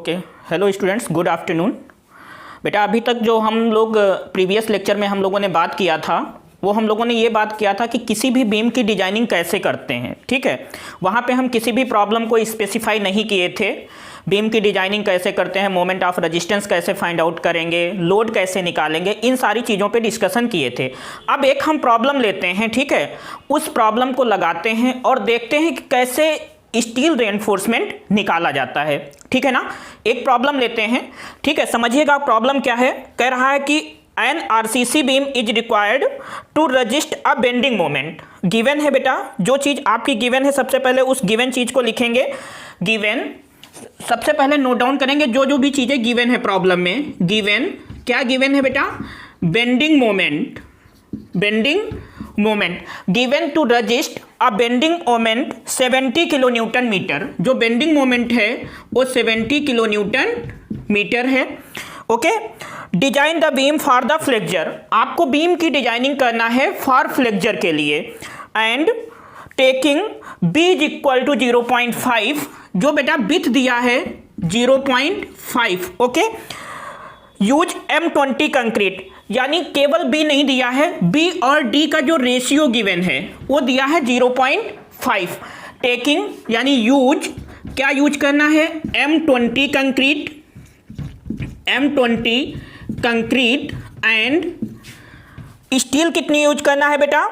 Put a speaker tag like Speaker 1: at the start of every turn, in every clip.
Speaker 1: Okay, hello students, good afternoon. बेटा अभी तक जो हम लोग प्रीवियस लेक्चर में हम लोगों ने बात किया था वो हम लोगों ने ये बात किया था कि किसी भी बीम की डिजाइनिंग कैसे करते हैं। ठीक है, वहाँ पे हम किसी भी प्रॉब्लम को स्पेसिफाई नहीं किए थे। बीम की डिजाइनिंग कैसे करते हैं, मोमेंट ऑफ रेजिस्टेंस कैसे फाइंड आउट करेंगे, लोड कैसे निकालेंगे, इन सारी चीज़ों पे डिस्कशन किए थे। अब एक हम प्रॉब्लम लेते हैं, ठीक है, उस प्रॉब्लम को लगाते हैं और देखते हैं कि कैसे स्टील रेनफोर्समेंट निकाला जाता है। ठीक है ना, एक प्रॉब्लम लेते हैं। ठीक है, समझिएगा प्रॉब्लम क्या है। कह रहा है कि an RCC beam is required to resist a bending moment. Given है बेटा, जो चीज़ आपकी गिवन है सबसे पहले उस गिवन चीज़ को लिखेंगे। गिवन सबसे पहले नोट डाउन करेंगे जो जो भी चीज़ें गिवन है प्रॉब्लम में। गिवन क्या गिवन है बेटा? Bending moment, bending moment given to resist a bending moment 70 kilo newton metre. जो बेंडिंग मोमेंट है वो 70 किलो न्यूटन मीटर है। Okay, design the beam for the flexure. आपको बीम की डिजाइनिंग करना है फॉर फ्लेक्चर के लिए। And taking B is equal to 0.5, जो बेटा बिथ दिया है 0.5। ओके, यूज M20 कंक्रीट, यानी केवल बी नहीं दिया है, बी और डी का जो रेशियो गिवन है वो दिया है 0.5। टेकिंग यानी यूज, क्या यूज करना है? M20 concrete, M20 concrete and steel कितनी यूज करना है बेटा?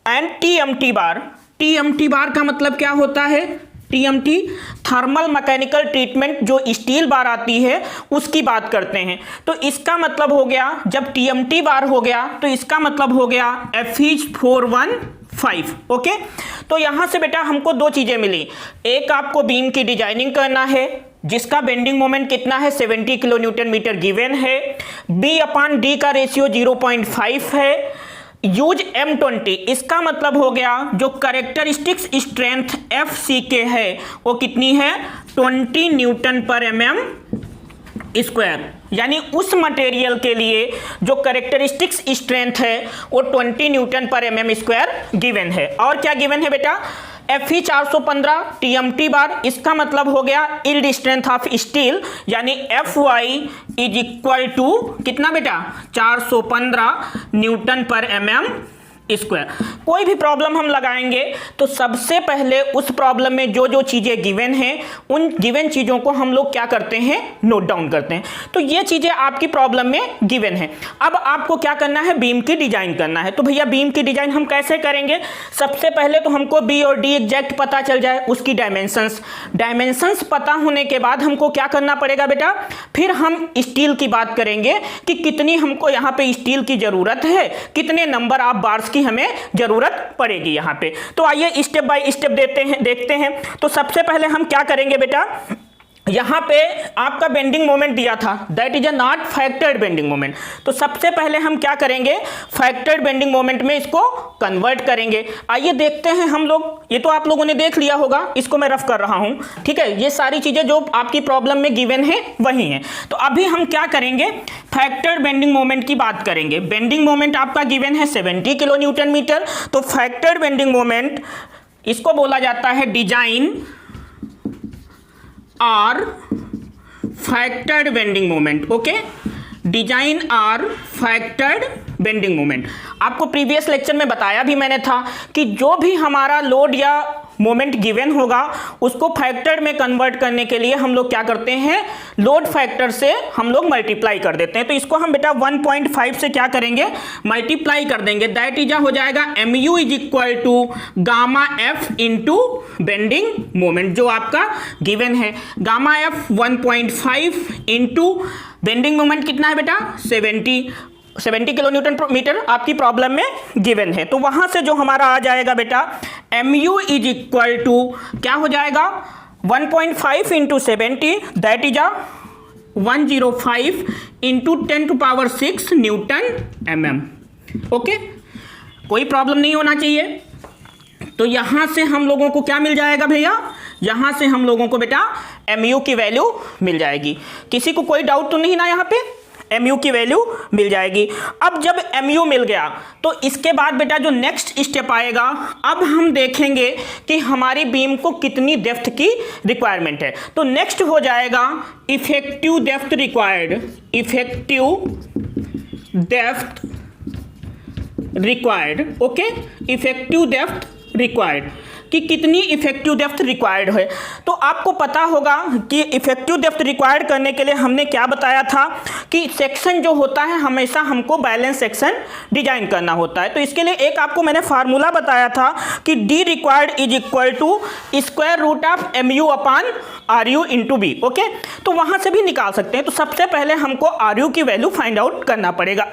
Speaker 1: And TMT bar. TMT बार का मतलब क्या होता है? TMT थर्मल मैकेनिकल ट्रीटमेंट, जो स्टील बार आती है उसकी बात करते हैं। तो इसका मतलब हो गया, जब TMT बार हो गया तो इसका मतलब हो गया FE415। ओके, तो यहां से बेटा हमको दो चीजें मिली। एक, आपको बीम की डिजाइनिंग करना है जिसका बेंडिंग मोमेंट कितना है? 70 किलो न्यूटन मीटर गिवन है। B/D का रेशियो 0.5 है। यूज M20, इसका मतलब हो गया जो कैरेक्टरिस्टिक्स स्ट्रेंथ FCK है वो कितनी है? 20 न्यूटन पर mm स्क्वायर। यानी उस मटेरियल के लिए जो कैरेक्टरिस्टिक्स स्ट्रेंथ है वो 20 न्यूटन पर mm स्क्वायर गिवन है। और क्या गिवन है बेटा? FE415 TMT बार, इसका मतलब हो गया यील्ड स्ट्रेंथ ऑफ स्टील, यानी FY इज इक्वल टू कितना बेटा? 415 न्यूटन पर mm स्क्वायर। कोई भी प्रॉब्लम हम लगाएंगे तो सबसे पहले उस प्रॉब्लम में जो जो चीज़ें गिवन हैं उन गिवन चीज़ों को हम लोग क्या करते हैं? नोट डाउन करते हैं। तो ये चीज़ें आपकी प्रॉब्लम में गिवन है। अब आपको क्या करना है? बीम की डिजाइन करना है। तो भैया बीम की डिजाइन हम कैसे करेंगे? सबसे पहले तो हमको बी और डी एग्जैक्ट पता चल जाए, उसकी डायमेंशंस पता होने के बाद हमको क्या करना पड़ेगा बेटा? फिर हम स्टील की बात करेंगे कि कितनी हमको यहाँ पे स्टील की जरूरत है, कितने नंबर ऑफ बार्स हमें जरूरत पड़ेगी यहाँ पे। तो आइए स्टेप बाय स्टेप देखते हैं। तो सबसे पहले हम क्या करेंगे बेटा? यहाँ पे आपका बेंडिंग मोमेंट दिया था, that is a not factored bending moment. तो सबसे पहले हम क्या करेंगे? फैक्टर्ड बेंडिंग मोमेंट में इसको कन्वर्ट करेंगे। आइए देखते हैं हम लोग। ये तो आप लोगों ने देख लिया होगा, इसको मैं रफ कर रहा हूँ। ठीक है, ये सारी चीजें जो आपकी प्रॉब्लम में गिवन है वही है। तो अभी हम क्या करेंगे? फैक्टर्ड बेंडिंग मोमेंट की बात करेंगे। बेंडिंग मोमेंट आपका गिवन है 70 किलो न्यूटन मीटर। तो फैक्टर्ड बेंडिंग मोमेंट, इसको बोला जाता है design or factored bending moment. Okay, design or factored bending moment. आपको प्रीवियस लेक्चर में बताया भी मैंने था कि जो भी हमारा लोड या मोमेंट गिवन होगा उसको फैक्टर में कन्वर्ट करने के लिए हम लोग क्या करते हैं? लोड फैक्टर से हम लोग मल्टीप्लाई कर देते हैं। तो इसको हम बेटा 1.5 से क्या करेंगे? मल्टीप्लाई कर देंगे। दैट इज हो जाएगा MU is equal to gamma F into bending moment, जो आपका गिवन है। Gamma F 1.5 into bending moment कितना है बेटा? 70 किलो न्यूटन मीटर आपकी प्रॉब्लम में गिवन है। तो वहां से जो हमारा आ जाएगा बेटा MU इज इक्वल टू क्या हो जाएगा? 1.5 into 70, that is 105 into 10⁶ newton mm। Okay, कोई प्रॉब्लम नहीं होना चाहिए। तो यहां से हम लोगों को क्या मिल जाएगा भैया? यहां से हम लोगों को बेटा MU की वैल्यू मिल जाएगी। किसी को कोई डाउट तो नहीं ना यहाँ पे? mu की वैल्यू मिल जाएगी। अब जब mu मिल गया तो इसके बाद बेटा जो नेक्स्ट स्टेप आएगा, अब हम देखेंगे कि हमारी बीम को कितनी डेप्थ की रिक्वायरमेंट है। तो नेक्स्ट हो जाएगा effective depth required, effective depth required, okay, effective depth required कि कितनी इफेक्टिव डेप्थ रिक्वायर्ड है। तो आपको पता होगा कि इफेक्टिव डेप्थ रिक्वायर्ड करने के लिए हमने क्या बताया था कि सेक्शन जो होता है हमेशा हमको बैलेंस सेक्शन डिजाइन करना होता है। तो इसके लिए एक आपको मैंने फार्मूला बताया था कि D required is equal to square root of M U upon R U into B, okay. तो वहां से भी निकाल सकते हैं। तो सबसे पहले हमको आर यू की वैल्यू फाइंड आउट करना पड़ेगा।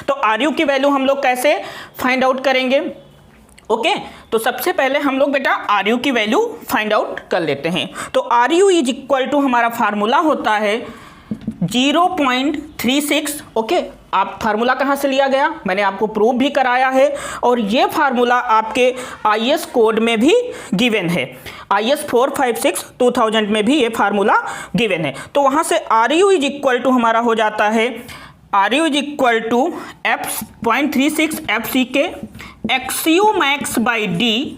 Speaker 1: तो आर यू की वैल्यू हम लोग कैसे फाइंड आउट करेंगे, ओके। तो सबसे पहले हम लोग बेटा आर यू की वैल्यू फाइंड आउट कर लेते हैं। तो R U is equal to हमारा फार्मूला होता है 0.36, ओके। आप फार्मूला कहाँ से लिया गया, मैंने आपको प्रूव भी कराया है, और ये फार्मूला आपके IS कोड में भी गिवन है। IS 456 2000 में भी ये फार्मूला गिवन है। तो वहाँ से R U is equal to हमारा हो जाता है R U is equal to F.36 FC के XU max by D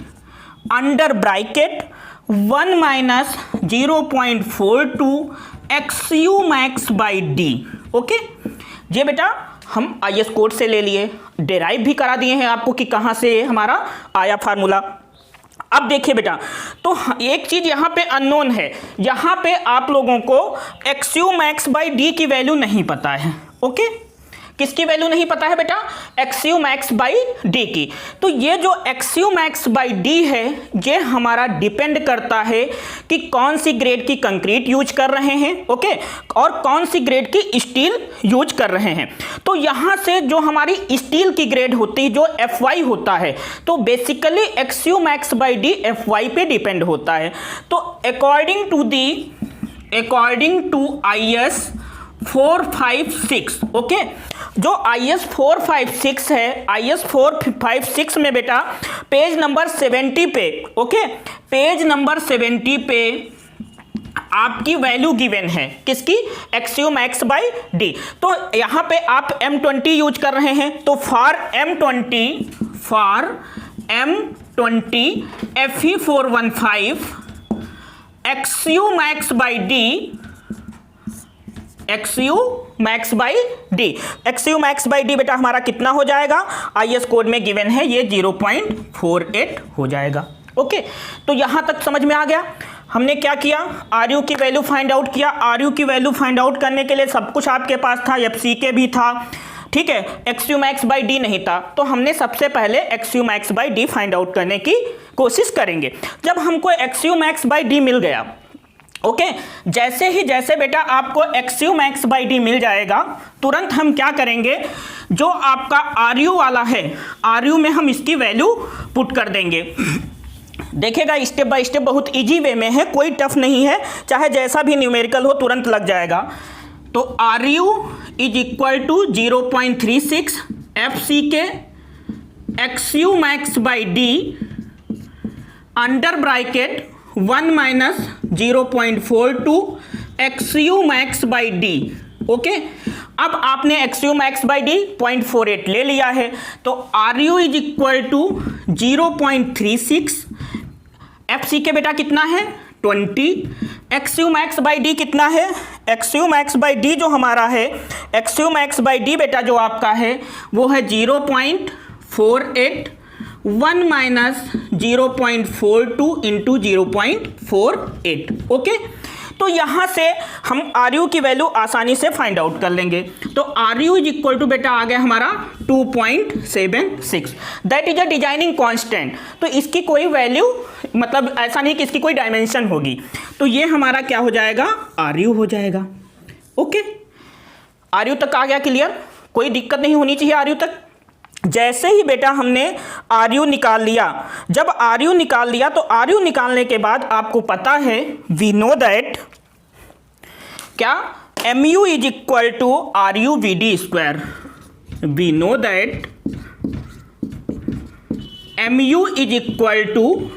Speaker 1: under bracket 1 minus 0.42 XU max by D, okay. ये बेटा हम IS कोड से ले लिए, डेराइव भी करा दिए हैं आपको कि कहाँ से हमारा आया फार्मूला। अब देखिए बेटा, तो एक चीज यहाँ पे अननोन है, यहाँ पे आप लोगों को XU max बाई डी की वैल्यू नहीं पता है, ओके। किसकी वैल्यू नहीं पता है बेटा, XU max बाई डी की। तो ये जो XU max बाई डी है ये हमारा डिपेंड करता है कि कौन सी ग्रेड की कंक्रीट यूज कर रहे हैं, ओके, और कौन सी ग्रेड की स्टील यूज कर रहे हैं। तो यहाँ से जो हमारी स्टील की ग्रेड होती है जो FY होता है, तो basically XU max by D FY पे डिपेंड होता है। तो अकॉर्डिंग टू IS 456, ओके, जो IS 456 है, IS 456 में बेटा पेज नंबर 70 पे, ओके, पेज नंबर 70 पे आपकी वैल्यू गिवन है किसकी, XU max बाई डी। तो यहाँ पे आप M20 यूज कर रहे हैं, तो for M20 FE 415 XU max by D, XU max by D, XU max by D बेटा हमारा कितना हो जाएगा, IS कोड में गिवन है ये 0.48 हो जाएगा, ओके। तो यहां तक समझ में आ गया। हमने क्या किया, आर यू की वैल्यू फाइंड आउट किया। आर यू की वैल्यू फाइंड आउट करने के लिए सब कुछ आपके पास था, FCK भी था, ठीक है, XU max बाई डी नहीं था। तो हमने सबसे पहले XU max by D find out करने की कोशिश करेंगे। जब हमको XU max बाई डी मिल गया, ओके, जैसे बेटा आपको XU max बाई डी मिल जाएगा, तुरंत हम क्या करेंगे, जो आपका आर यू वाला है, आर यू में हम इसकी वैल्यू पुट कर देंगे। देखिएगा स्टेप बाय स्टेप बहुत इजी वे में है, कोई टफ नहीं है, चाहे जैसा भी न्यूमेरिकल हो तुरंत लग जाएगा। तो R U is equal to 0.36 FCK XU max by D under bracket 1 minus 0.42 XU max by D, okay. अब आपने XU max बाई डी 0.48 ले लिया है, तो R U is equal to 0.36 FCK बेटा कितना है 20, XU max बाई डी कितना है, XU max बाई डी जो हमारा है, XU max बाई डी बेटा जो आपका है वो है 0.48, 1 माइनस 0.42 इंटू 0.48, ओके। तो यहां से हम आर यू की वैल्यू आसानी से फाइंड आउट कर लेंगे। तो R U is equal to बेटा आ गया हमारा 2.76, that is a designing constant. तो इसकी कोई वैल्यू मतलब ऐसा नहीं कि इसकी कोई डायमेंशन होगी, तो ये हमारा क्या हो जाएगा, आर यू हो जाएगा, ओके। आर यू तक आ गया क्लियर, कोई दिक्कत नहीं होनी चाहिए आर यू तक। जैसे ही बेटा हमने आर यू निकाल लिया, जब आर यू निकाल लिया तो आर यू निकालने के बाद आपको पता है वी नो दैट क्या, M U is equal to R U B D square. We know that M U is equal to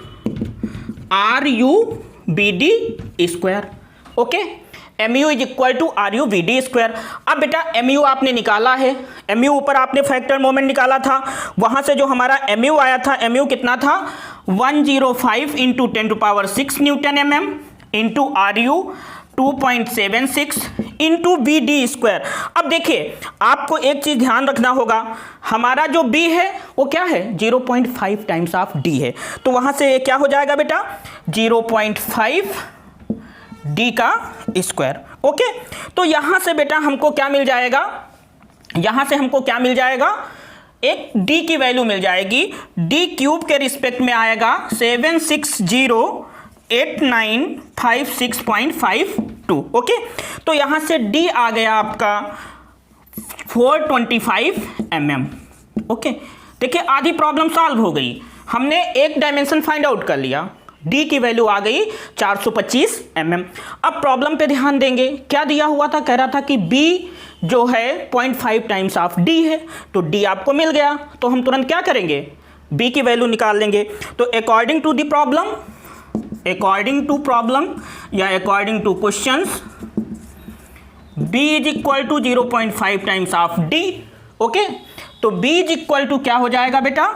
Speaker 1: R U B D square, okay. mu is equal to R U B D square. अब बेटा mu आपने निकाला है, mu ऊपर आपने factor moment निकाला था, वहां से जो हमारा mu आया था, mu कितना था 105 into 10⁶ newton mm into R U 2.76 into B D square. अब देखिए आपको एक चीज ध्यान रखना होगा, हमारा जो b है वो क्या है 0.5 टाइम्स ऑफ d है, तो वहां से क्या हो जाएगा बेटा 0.5 d का स्क्वायर। ओके, तो यहां से बेटा हमको क्या मिल जाएगा, यहां से हमको क्या मिल जाएगा, एक d की वैल्यू मिल जाएगी, d क्यूब के रिस्पेक्ट में आएगा 7608956.52। ओके, तो यहां से d आ गया आपका 425 mm। ओके, देखिए आधी प्रॉब्लम सॉल्व हो गई, हमने एक डायमेंशन फाइंड आउट कर लिया, d की वैल्यू आ गई 425 mm। अब प्रॉब्लम पे ध्यान देंगे, क्या दिया हुआ था, कह रहा था कि b जो है 0.5 टाइम्स ऑफ d है, तो d आपको मिल गया, तो हम तुरंत क्या करेंगे b की वैल्यू निकाल लेंगे। तो according to the problem, according to problem या according to questions b is equal to 0.5 times of d। Okay, तो b इज इक्वल टू क्या हो जाएगा बेटा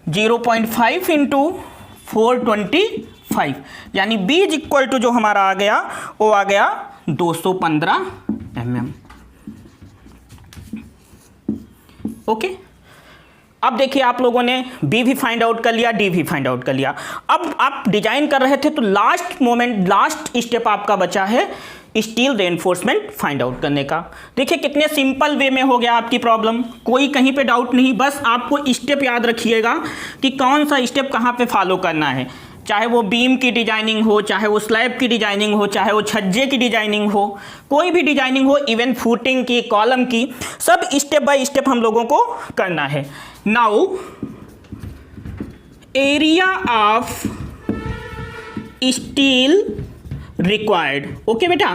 Speaker 1: 0.5 इंटू 425, यानी b इज इक्वल टू जो हमारा आ गया वो आ गया 215 mm। ओके, अब देखिए आप लोगों ने b भी फाइंड आउट कर लिया, d भी फाइंड आउट कर लिया। अब आप डिजाइन कर रहे थे तो लास्ट मोमेंट, लास्ट स्टेप आपका बचा है स्टील रेनफोर्समेंट फाइंड आउट करने का। देखिए कितने सिंपल वे में हो गया आपकी प्रॉब्लम, कोई कहीं पे डाउट नहीं, बस आपको स्टेप याद रखिएगा कि कौन सा स्टेप कहाँ पे फॉलो करना है, चाहे वो बीम की डिजाइनिंग हो, चाहे वो स्लैब की डिजाइनिंग हो, चाहे वो छज्जे की डिजाइनिंग हो, कोई भी डिजाइनिंग हो, इवन फूटिंग की, कॉलम की, सब स्टेप बाय स्टेप हम लोगों को करना है। Now area of steel required. Okay बेटा,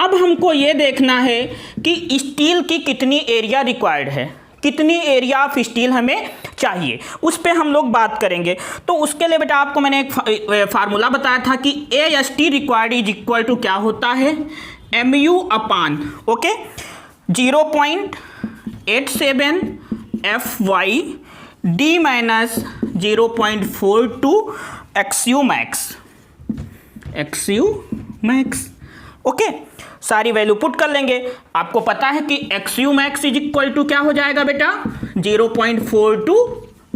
Speaker 1: अब हमको ये देखना है कि स्टील की कितनी एरिया रिक्वायर्ड है, कितनी एरिया ऑफ स्टील हमें चाहिए, उस पर हम लोग बात करेंगे। तो उसके लिए बेटा आपको मैंने एक फार्मूला बताया था कि AST required is equal to क्या होता है MU upon, okay, 0.87 FY D minus 0.42 XU max. Okay, सारी वैल्यू पुट कर लेंगे, आपको पता है कि XU max is equal to क्या हो जाएगा बेटा 0.42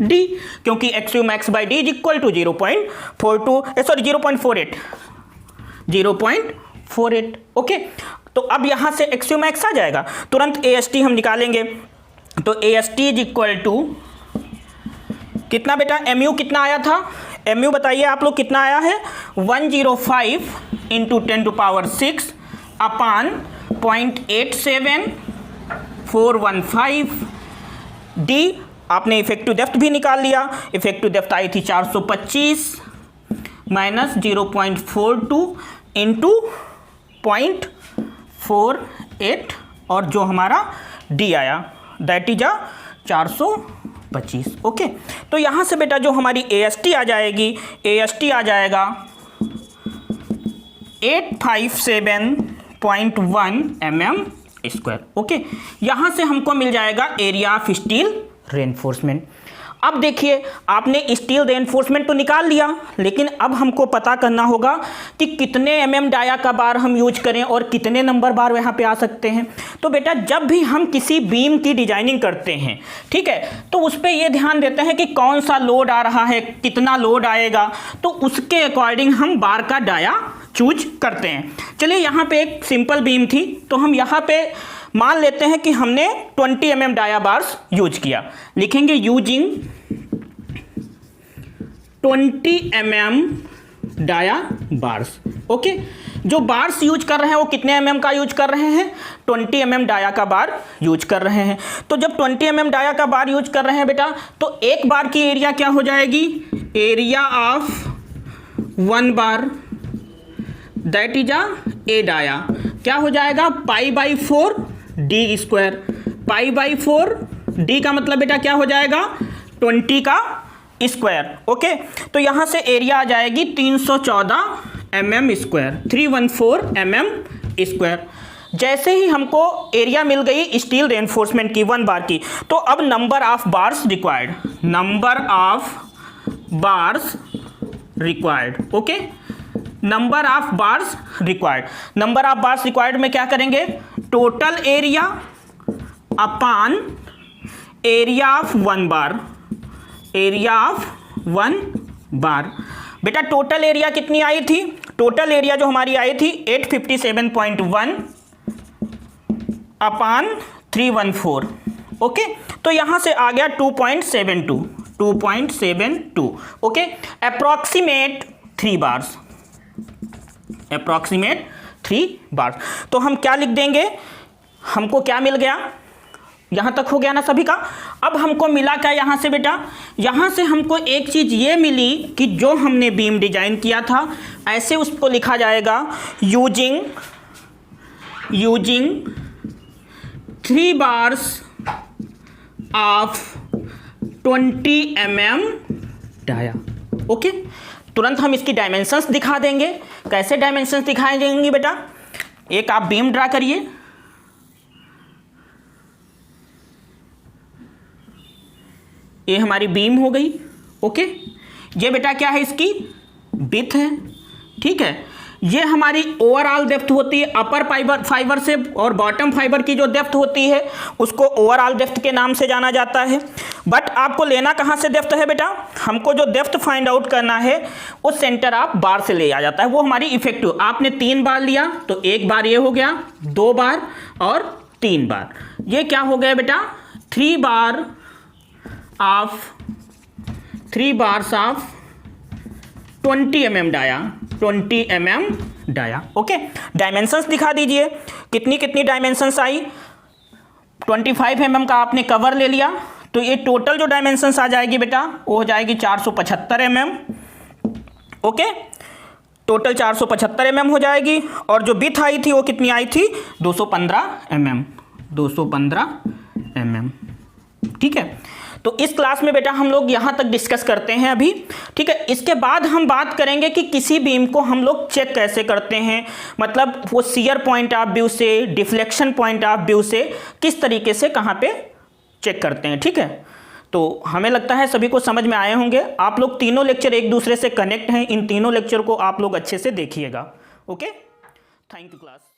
Speaker 1: D, क्योंकि XU max by D is equal to 0.48। Okay, तो अब यहां से XU मैक्स आ जाएगा, तुरंत AST हम निकालेंगे। तो AST इज इक्वल टू कितना बेटा, MU कितना आया था, MU बताइए आप लोग कितना आया है 105 इंटू 10⁶ अपान 0.87415 D। आपने इफेक्टिव डेप्थ भी निकाल लिया, इफेक्टिव डेप्थ आई थी 425 माइनस 0.42 इंटू 0.48 और जो हमारा D आया दैट इज 425। ओके, तो यहां से बेटा जो हमारी AST आ जाएगी, AST आ जाएगा 857.1 mm स्क्वायर। ओके, यहां से हमको मिल जाएगा एरिया ऑफ स्टील रेनफोर्समेंट। अब देखिए आपने स्टील रेनफोर्समेंट तो निकाल लिया, लेकिन अब हमको पता करना होगा कि कितने mm डाया का बार हम यूज करें और कितने नंबर बार वहाँ पे आ सकते हैं। तो बेटा जब भी हम किसी बीम की डिजाइनिंग करते हैं, ठीक है, तो उस पर यह ध्यान देते हैं कि कौन सा लोड आ रहा है, कितना लोड आएगा, तो उसके अकॉर्डिंग हम बार का डाया चूज करते हैं। चलिए यहाँ पे एक सिंपल बीम थी, तो हम यहाँ पे मान लेते हैं कि हमने 20 mm डाया बार्स यूज किया, लिखेंगे using 20 mm dia bars. Okay, जो बार्स यूज कर रहे हैं वो कितने mm का यूज कर रहे हैं, 20 mm डाया का बार यूज कर रहे हैं। तो जब 20 mm डाया का बार यूज कर रहे हैं बेटा, तो एक बार की एरिया क्या हो जाएगी, area of 1 bar that is A dia क्या हो जाएगा π/4 D स्क्वायर। π/4 D का मतलब बेटा क्या हो जाएगा 20 का स्क्वायर। ओके, तो यहां से एरिया आ जाएगी 314 mm स्क्वायर, 314 mm स्क्वायर। जैसे ही हमको एरिया मिल गई स्टील रेनफोर्समेंट की 1 बार की, तो अब number of bars required, number of bars required, okay, number of bars required. Number of bars required में क्या करेंगे, total area upon area of 1 bar, area of 1 बार। बेटा टोटल एरिया कितनी आई थी, टोटल एरिया जो हमारी आई थी 857.1 अपॉन 314, ओके। तो यहां से आ गया 2.72, okay. Approximate 3 bars, approximate 3 bars. तो हम क्या लिख देंगे, हमको क्या मिल गया, यहां तक हो गया ना सभी का। अब हमको मिला क्या यहां से बेटा, यहां से हमको एक चीज ये मिली कि जो हमने बीम डिजाइन किया था ऐसे उसको लिखा जाएगा using 3 bars of 20 mm dia, okay. तुरंत हम इसकी डायमेंशंस दिखा देंगे। कैसे डायमेंशंस दिखाए जाएंगे बेटा, एक आप बीम ड्रा करिए, ये हमारी बीम हो गई, ओके। ये बेटा क्या है, इसकी विड्थ है, ठीक है। ये हमारी ओवरऑल डेप्थ होती है अपर फाइबर से, और बॉटम फाइबर की जो डेप्थ होती है उसको ओवरऑल डेप्थ के नाम से जाना जाता है। बट आपको लेना कहाँ से डेप्थ है बेटा, हमको जो डेप्थ फाइंड आउट करना है उस सेंटर ऑफ बार से ले आ जाता है, वो हमारी इफेक्टिव। आपने 3 बार लिया तो 1 बार ये हो गया, 2 बार और 3 बार, ये क्या हो गया बेटा 3 bars of 20 mm dia, 20 mm dia, okay. Dimensions दिखा दीजिए, कितनी कितनी डायमेंशंस आई, 25 mm का आपने कवर ले लिया, तो ये टोटल जो डायमेंशंस आ जाएगी बेटा वो हो जाएगी 475 mm, ओके। टोटल 475 mm हो जाएगी, और जो विड्थ आई थी वो कितनी आई थी 215 mm, 215 mm, ठीक है। तो इस क्लास में बेटा हम लोग यहाँ तक डिस्कस करते हैं अभी, ठीक है। इसके बाद हम बात करेंगे कि किसी बीम को हम लोग चेक कैसे करते हैं, मतलब वो शियर पॉइंट ऑफ व्यू से, डिफ्लेक्शन पॉइंट ऑफ व्यू से किस तरीके से कहाँ पे चेक करते हैं, ठीक है। तो हमें लगता है सभी को समझ में आए होंगे। आप लोग तीनों लेक्चर एक दूसरे से कनेक्ट हैं, इन तीनों लेक्चर को आप लोग अच्छे से देखिएगा, ओके। Thank you class.